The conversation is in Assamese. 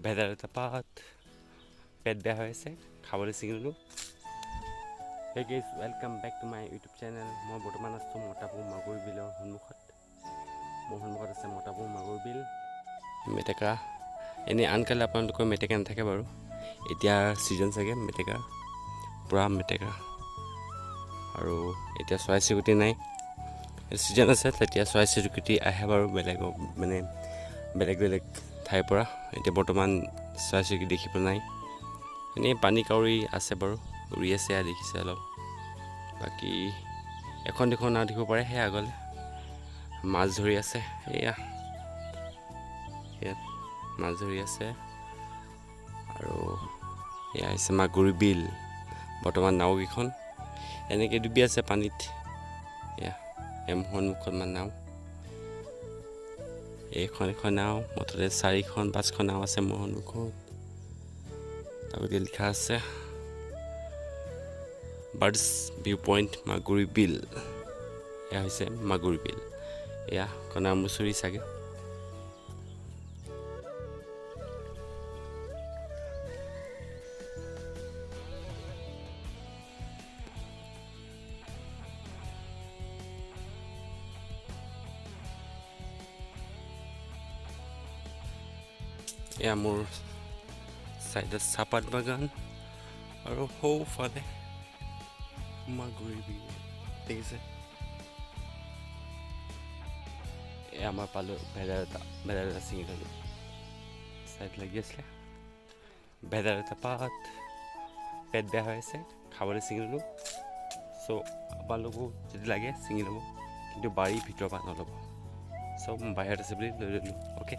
ভেদাইলতা পাত পেট বেয়া হৈ আছে খাবলৈ ছিঙি ল'লোঁ। Hey guys welcome back to my YouTube channel. মই বৰ্তমান আছোঁ মতাপুৰ মাগুৰী বিলৰ সন্মুখত। মোৰ সন্মুখত আছে মতাপুৰ মাগুৰী বিল মেটেকা। এনেই আনকালে আপোনালোকৰ মেটেকা নাথাকে বাৰু, এতিয়া ছিজন চাগে মেটেকা, পূৰা মেটেকা। আৰু এতিয়া চৰাই চিৰিকটি নাই, ছিজন আছে তেতিয়া চৰাই চিৰিকটি আহে বাৰু বেলেগ বেলেগ ঠাইৰ পৰা। এতিয়া বৰ্তমান চৰাই চিৰিকটি দেখিবলৈ নাই। এনেই পানী কাউৰী আছে বাৰু, উৰি আছে এয়া দেখিছে অলপ। বাকী এখন দুখন নাও দেখিব পাৰে, সেয়া আগলৈ মাছ ধৰি আছে। ইয়াত মাছ ধৰি আছে। আৰু এয়া হৈছে মাগুৰী বিল। বৰ্তমান নাওকেইখন এনেকৈ ডুবি আছে পানীত। এয়া সন্মুখত নাও, এখন নাও, মুঠতে 4-5খন নাও আছে মোৰ সন্মুখত। তাতে লিখা আছে বাৰ্ডছ ভিউ পইণ্ট মাগুৰী বিল। এয়া হৈছে মাগুৰী বিল। এয়া কণামুচুৰি চাগে। এয়া মোৰ চাইডত চাহপাত বাগান আৰু সৌফালে মাগুৰী বিল দেখিছে। এয়া মই পালোঁ ভেদাইলতা ছিঙি ল'লোঁ। চাইড লাগি আছিলে ভেদাইলতা পাত পেট বেয়া হৈ আছে খাবলৈ ছিঙি ল'লোঁ। চ' আপোনালোকো যদি লাগে ছিঙি ল'ব, কিন্তু বাৰীৰ ভিতৰৰ পৰা নল'ব। চ' বাহিৰত আছে বুলি লৈ ল'লোঁ। অ'কে।